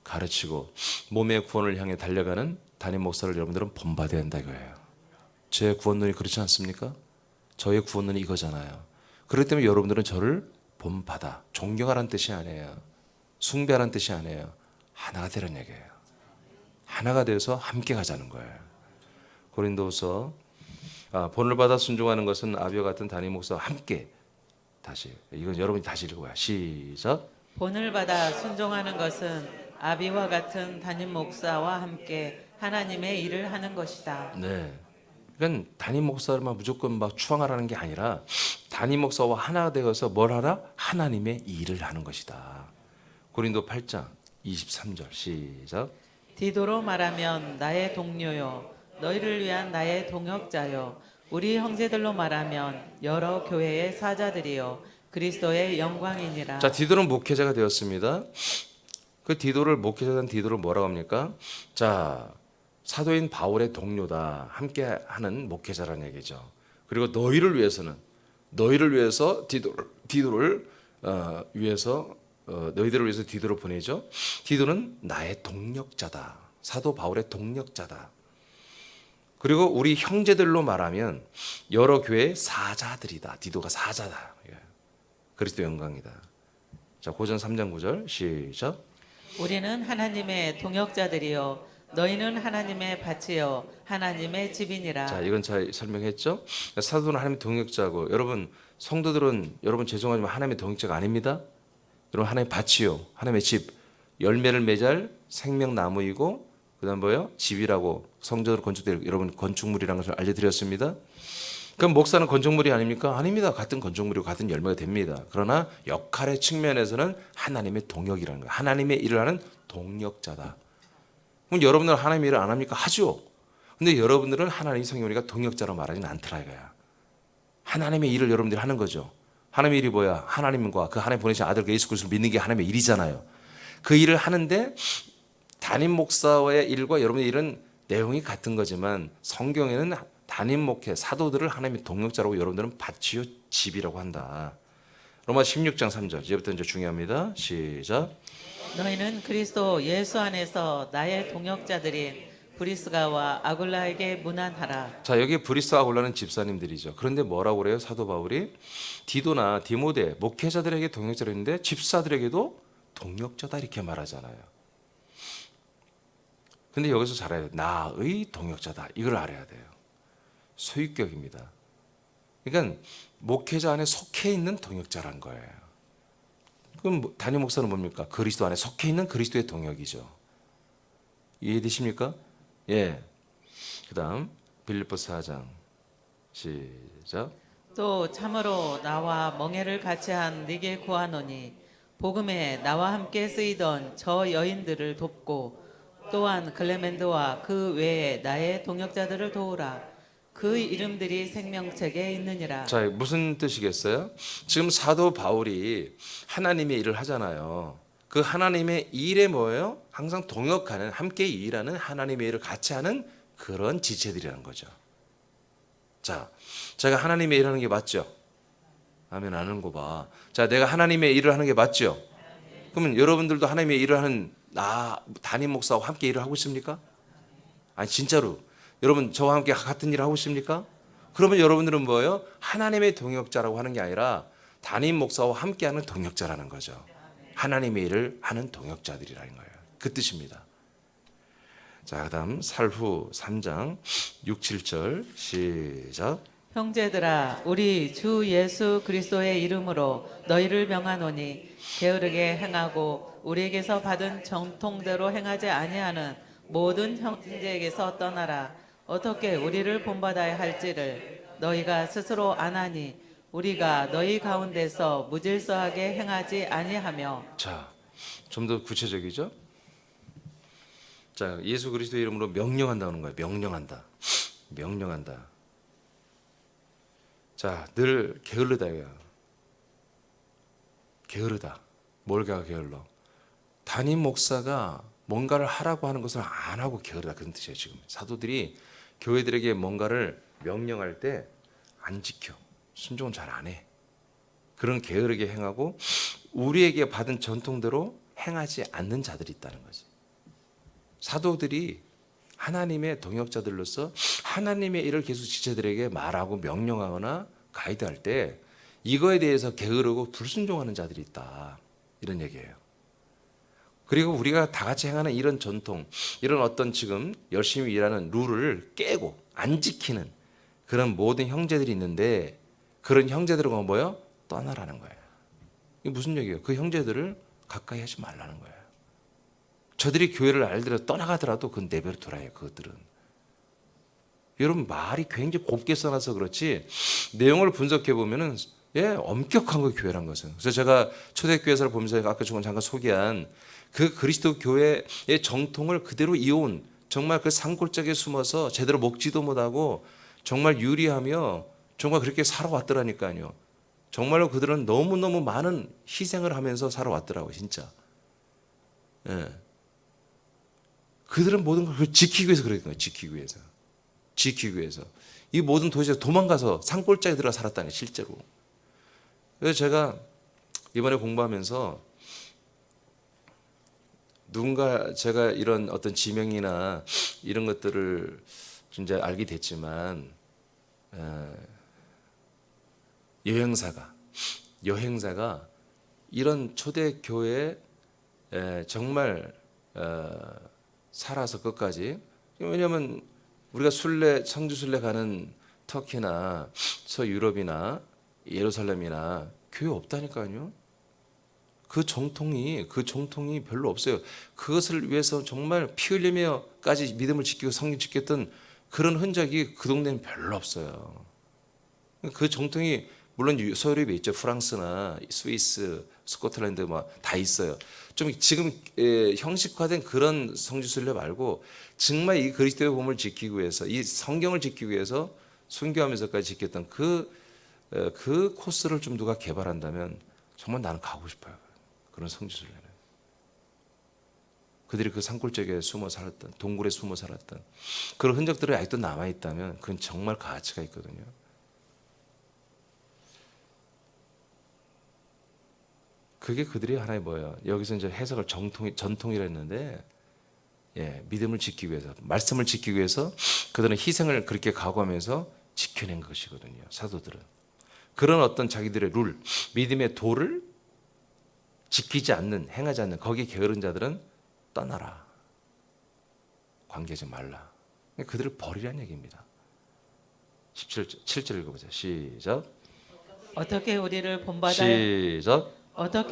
가르치고 몸의 구원을 향해 달려가는 담임 목사를 여러분들은 본받아야 한다 이거예요. 제 구원론이 그렇지 않습니까? 저의 구원론이 이거잖아요. 그렇기 때문에 여러분들은 저를 본받아. 존경하라는 뜻이 아니에요. 숭배하라는 뜻이 아니에요. 하나가 되는 얘기예요. 하나가 되어서 함께 가자는 거예요. 고린도후서 본을 받아 순종하는 것은 아비와 같은 담임 목사와 함께 다시 이건 여러분이 다시 읽어봐요. 시작. 본을 받아 순종하는 것은 아비와 같은 담임 목사와 함께 하나님의 일을 하는 것이다. 네. 그러니까 담임 목사만 무조건 막 추앙하라는 게 아니라 담임 목사와 하나가 되어서 뭘 하라? 하나님의 일을 하는 것이다. 고린도 8장 23절 시작. 디도로 말하면 나의 동료요 너희를 위한 나의 동역자요 우리 형제들로 말하면 여러 교회의 사자들이요 그리스도의 영광이니라. 자, 디도는 목회자가 되었습니다. 그 디도를 목회자 된 디도를 뭐라고 합니까? 자, 사도인 바울의 동료다. 함께 하는 목회자라는 얘기죠. 그리고 너희를 위해서 디도를 위해서 너희들을 위해서 디도를 보내죠. 디도는 나의 동력자다. 사도 바울의 동력자다. 그리고 우리 형제들로 말하면 여러 교회의 사자들이다. 디도가 사자다. 그리스도 영광이다. 자, 고전 3장 9절 시작. 우리는 하나님의 동역자들이요 너희는 하나님의 밭이요 하나님의 집이니라. 자, 이건 잘 설명했죠? 사도는 하나님의 동역자고, 여러분 성도들은 여러분 죄송하지만 하나님의 동역자가 아닙니다. 여러분 하나님의 밭이요 하나님의 집, 열매를 맺을 생명나무이고 그다음 뭐예요? 집이라고 성전으로 건축될 여러분 건축물이라는 것을 알려드렸습니다. 그럼 목사는 건축물이 아닙니까? 아닙니다. 같은 건축물이고 같은 열매가 됩니다. 그러나 역할의 측면에서는 하나님의 동역이라는 거예요. 하나님의 일을 하는 동역자다. 그럼 여러분들은 하나님의 일을 안 합니까? 하죠. 근데 여러분들은 하나님 성경이니까 동역자로 말하지는 않더라 이거야. 하나님의 일을 여러분들이 하는 거죠. 하나님의 일이 뭐야? 하나님과 그 하나님 보내신 아들 예수 그리스도를 믿는 게 하나님의 일이잖아요. 그 일을 하는데 담임 목사의 일과 여러분의 일은 내용이 같은 거지만 성경에는 담임 목회 사도들을 하나님의 동역자라고 여러분들은 밭이요 집이라고 한다. 로마 16장 3절 이제부터 이제 중요합니다. 시작. 너희는 그리스도 예수 안에서 나의 동역자들인 브리스가와 아굴라에게 문안하라. 자, 여기 브리스와 아굴라는 집사님들이죠. 그런데 뭐라고 그래요? 사도 바울이 디도나 디모데 목회자들에게 동역자를 했는데 집사들에게도 동역자다 이렇게 말하잖아요. 근데 여기서 잘 알아야 돼요. 나의 동역자다. 이걸 알아야 돼요. 소유격입니다. 그러니까 목회자 안에 속해 있는 동역자란 거예요. 그럼 담임 목사는 뭡니까? 그리스도 안에 속해 있는 그리스도의 동역이죠. 이해되십니까? 예. 그다음 빌립보서 4장 시작. 또 참으로 나와 멍에를 같이 한 네게 구하노니 복음에 나와 함께 쓰이던 저 여인들을 돕고 또한 클레멘드와 그 외에 나의 동역자들을 도우라. 그 이름들이 생명책에 있느니라. 자, 무슨 뜻이겠어요? 지금 사도 바울이 하나님의 일을 하잖아요. 그 하나님의 일에 뭐예요? 항상 동역하는, 함께 일하는 하나님의 일을 같이 하는 그런 지체들이라는 거죠. 자, 제가 하나님의 일을 하는 게 맞죠? 아멘. 아는 거 봐. 자, 내가 하나님의 일을 하는 게 맞죠? 그러면 여러분들도 하나님의 일을 하는 담임 목사와 함께 일을 하고 있습니까? 아니 진짜로 여러분 저와 함께 같은 일을 하고 있습니까? 그러면 여러분들은 뭐예요? 하나님의 동역자라고 하는 게 아니라 담임 목사와 함께하는 동역자라는 거죠. 하나님의 일을 하는 동역자들이라는 거예요. 그 뜻입니다. 자, 그다음 살후 3장 6, 7절 시작. 형제들아 우리 주 예수 그리스도의 이름으로 너희를 명하노니 게으르게 행하고 우리에게서 받은 정통대로 행하지 아니하는 모든 형제에게서 떠나라. 어떻게 우리를 본받아야 할지를 너희가 스스로 아나니 우리가 너희 가운데서 무질서하게 행하지 아니하며. 자, 좀 더 구체적이죠? 자, 예수 그리스도의 이름으로 명령한다는 거예요. 명령한다. 자, 늘 게을르다 이거야. 게으르다. 뭘가 게을러? 담임 목사가 뭔가를 하라고 하는 것을 안 하고 게으르다 그런 뜻이에요. 지금 사도들이 교회들에게 뭔가를 명령할 때 안 지켜. 순종은 잘 안 해. 그런 게으르게 행하고 우리에게 받은 전통대로 행하지 않는 자들이 있다는 거지. 사도들이 하나님의 동역자들로서 하나님의 일을 계속 지체들에게 말하고 명령하거나 가이드할 때 이거에 대해서 게으르고 불순종하는 자들이 있다. 이런 얘기예요. 그리고 우리가 다 같이 행하는 이런 전통, 이런 어떤 지금 열심히 일하는 룰을 깨고 안 지키는 그런 모든 형제들이 있는데 그런 형제들과 뭐예요? 떠나라는 거예요. 이게 무슨 얘기예요? 그 형제들을 가까이 하지 말라는 거예요. 저들이 교회를 알더라도 떠나가더라도 그건 내버려 둬라요. 그것들은. 여러분 말이 굉장히 곱게 써놔서 그렇지 내용을 분석해 보면은 엄격한 거 교회란 것은. 그래서 제가 초대교회사를 보면서 아까 잠깐 소개한 그 그리스도 교회의 정통을 그대로 이어온 정말 그 산골짜기에 숨어서 제대로 먹지도 못하고 정말 유리하며 정말 그렇게 살아왔더라니까요. 정말로 그들은 너무너무 많은 희생을 하면서 살아왔더라고요, 진짜. 예. 그들은 모든 걸 지키기 위해서 그랬던 거예요, 지키기 위해서. 지키기 위해서. 이 모든 도시에서 도망가서 산골짜기 들어가 살았다니, 실제로. 그래서 제가 이번에 공부하면서 누군가 제가 이런 어떤 지명이나 이런 것들을 이제 알게 됐지만 여행사가 이런 초대 교회에 정말 살아서 끝까지. 왜냐하면 우리가 성주 순례 가는 터키나 서유럽이나 예루살렘이나 교회 없다니까요. 그 정통이 별로 없어요. 그것을 위해서 정말 피 흘리며까지 믿음을 지키고 성경 지켰던 그런 흔적이 그 동네는 별로 없어요. 그 정통이 물론 서유럽에 있죠. 프랑스나 스위스, 스코틀랜드 다 있어요. 좀 지금 형식화된 그런 성지순례 말고 정말 이 그리스도의 몸을 지키기 위해서, 이 성경을 지키기 위해서 순교하면서까지 지켰던 그 코스를 좀 누가 개발한다면 정말 나는 가고 싶어요. 그런 성지순례는. 그들이 그 산골짜기에 숨어 살았던, 동굴에 숨어 살았던 그런 흔적들이 아직도 남아 있다면 그건 정말 가치가 있거든요. 그게 그들이 하나의 뭐예요? 여기서 이제 해석을 전통이라 했는데, 믿음을 지키기 위해서, 말씀을 지키기 위해서 그들은 희생을 그렇게 각오하면서 지켜낸 것이거든요. 사도들은 그런 어떤 자기들의 룰, 믿음의 도를 지키지 않는, 행하지 않는 거기에 게으른 자들은 떠나라, 관계하지 말라. 그들을 버리라는 얘기입니다. 7절 읽어보자. 시작. 어떻게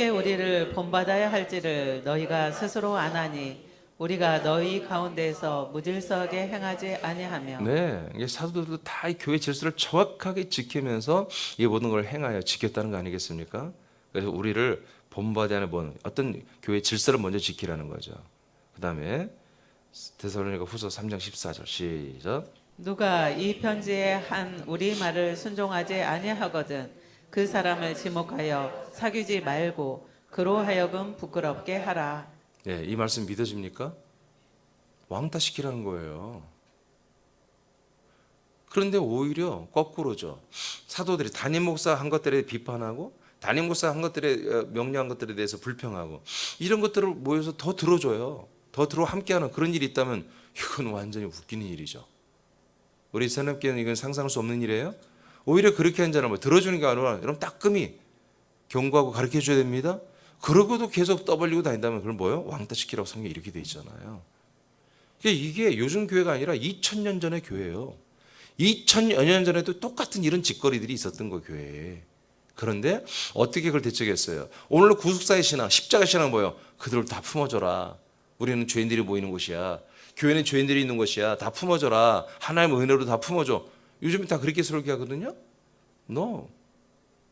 우리를 본받아야 할지를 너희가 스스로 아나니 우리가 너희 가운데서 무질서하게 행하지 아니하며. 네, 이게 사도들도 다 이 교회 질서를 정확하게 지키면서 이 모든 걸 행하여 지켰다는 거 아니겠습니까? 그래서 우리를 본받아야 하는 어떤 교회 질서를 먼저 지키라는 거죠. 그 다음에 데살로니가 후서 3장 14절 시작. 누가 이 편지에 한 우리 말을 순종하지 아니하거든 그 사람을 지목하여 사귀지 말고 그로 하여금 부끄럽게 하라. 네, 이 말씀 믿어집니까? 왕따시키라는 거예요. 그런데 오히려 거꾸로죠. 사도들이 담임 목사 한 것들에 비판하고 담임 목사 한 것들에 명령한 것들에 대해서 불평하고 이런 것들을 모여서 더 들어줘요. 더 들어 함께하는 그런 일이 있다면 이건 완전히 웃기는 일이죠. 우리 새롭게는 이건 상상할 수 없는 일이에요. 오히려 그렇게 한 자는 들어주는 게 아니라 여러분 따끔히 경고하고 가르쳐 줘야 됩니다. 그러고도 계속 떠벌리고 다닌다면 그건 뭐예요? 왕따시키라고 성경에 이렇게 돼 있잖아요. 이게 요즘 교회가 아니라 2000년 전의 교회예요. 2000년 전에도 똑같은 이런 짓거리들이 있었던 거 교회에. 그런데 어떻게 그걸 대처했어요? 오늘로 구속사의 신앙, 십자가 신앙은 뭐예요? 그들을 다 품어줘라. 우리는 죄인들이 모이는 곳이야. 교회는 죄인들이 있는 곳이야. 다 품어줘라. 하나님의 은혜로 다 품어줘. 요즘에 다 그렇게 설교하거든요. No.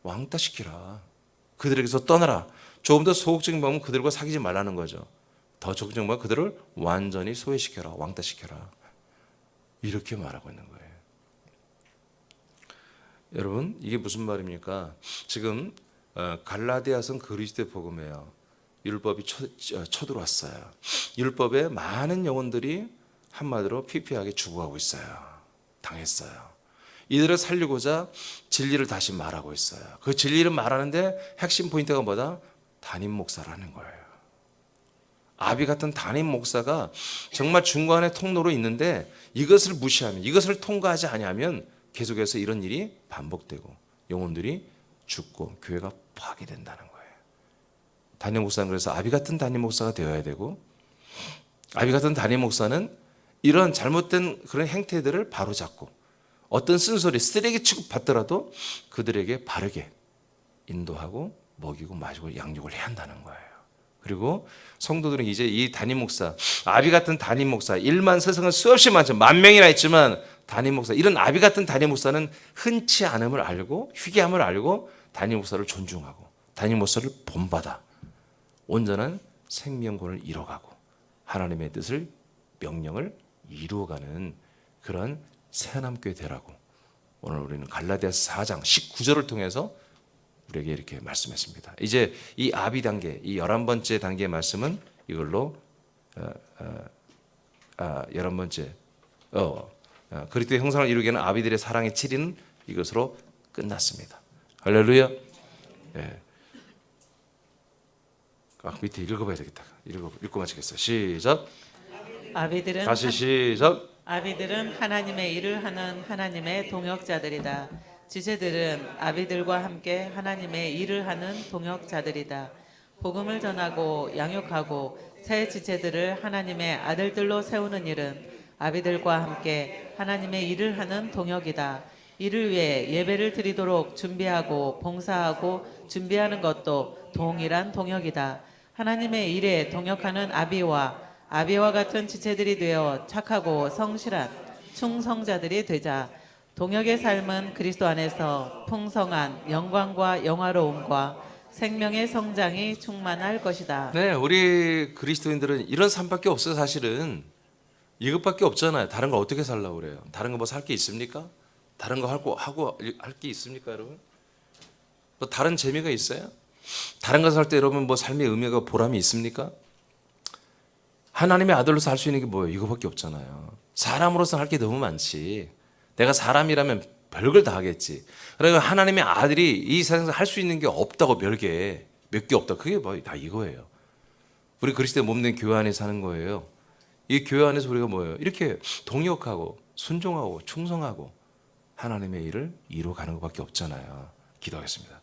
왕따시키라. 그들에게서 떠나라. 조금 더 소극적인 방법은 그들과 사귀지 말라는 거죠. 더 적극적인 방법은 그들을 완전히 소외시켜라. 왕따시켜라. 이렇게 말하고 있는 거예요. 여러분 이게 무슨 말입니까? 지금 갈라디아서는 그리스도의 복음이에요. 율법이 쳐들어왔어요. 율법에 많은 영혼들이 한마디로 피폐하게 죽어가고 있어요. 당했어요. 이들을 살리고자 진리를 다시 말하고 있어요. 그 진리를 말하는데 핵심 포인트가 뭐다? 담임 목사라는 거예요. 아비 같은 담임 목사가 정말 중간에 통로로 있는데 이것을 무시하면, 이것을 통과하지 아니하면 계속해서 이런 일이 반복되고 영혼들이 죽고 교회가 파괴된다는 거예요. 담임 목사는 그래서 아비 같은 담임 목사가 되어야 되고, 아비 같은 담임 목사는 이런 잘못된 그런 행태들을 바로잡고 어떤 쓴소리, 쓰레기 취급받더라도 그들에게 바르게 인도하고 먹이고 마시고 양육을 해야 한다는 거예요. 그리고 성도들은 이제 이 담임 목사, 아비 같은 담임 목사, 1만 세상은 수없이 많죠. 10,000명이나 있지만 담임 목사, 이런 아비 같은 담임 목사는 흔치 않음을 알고 희귀함을 알고 담임 목사를 존중하고 담임 목사를 본받아 온전한 생명권을 이뤄가고 하나님의 뜻을, 명령을 이루어가는 그런 새하남교회 되라고 오늘 우리는 갈라디아서 4장 19절을 통해서 우리에게 이렇게 말씀했습니다. 이제 이 아비 단계, 이 11번째 단계의 말씀은 이걸로 11번째 그리스도의 형상을 이루게 하는 아비들의 사랑의 7위는 이것으로 끝났습니다. 할렐루야. 예. 밑에 읽어봐야 되겠다. 읽고 마치겠어요. 시작. 아비들은 다시 시작. 아비들은 하나님의 일을 하는 하나님의 동역자들이다. 지체들은 아비들과 함께 하나님의 일을 하는 동역자들이다. 복음을 전하고 양육하고 새 지체들을 하나님의 아들들로 세우는 일은 아비들과 함께 하나님의 일을 하는 동역이다. 이를 위해 예배를 드리도록 준비하고 봉사하고 준비하는 것도 동일한 동역이다. 하나님의 일에 동역하는 아비와 같은 지체들이 되어 착하고 성실한 충성자들이 되자. 동역의 삶은 그리스도 안에서 풍성한 영광과 영화로움과 생명의 성장이 충만할 것이다. 네, 우리 그리스도인들은 이런 삶밖에 없어요. 사실은 이것밖에 없잖아요. 다른 거 어떻게 살라고 그래요? 다른 거 뭐 살 게 있습니까? 다른 거 할 게 있습니까, 여러분? 뭐 다른 재미가 있어요? 다른 거 살 때 여러분 뭐 삶의 의미가 보람이 있습니까? 하나님의 아들로서 할 수 있는 게 뭐예요? 이거밖에 없잖아요. 사람으로서 할 게 너무 많지. 내가 사람이라면 별걸 다 하겠지. 그러니까 하나님의 아들이 이 세상에서 할 수 있는 게 없다고 별게 몇 개 없다. 그게 뭐 다 이거예요. 우리 그리스도의 몸된 교회 안에 사는 거예요. 이 교회 안에서 우리가 뭐예요? 이렇게 동역하고 순종하고 충성하고 하나님의 일을 이루어가는 것밖에 없잖아요. 기도하겠습니다.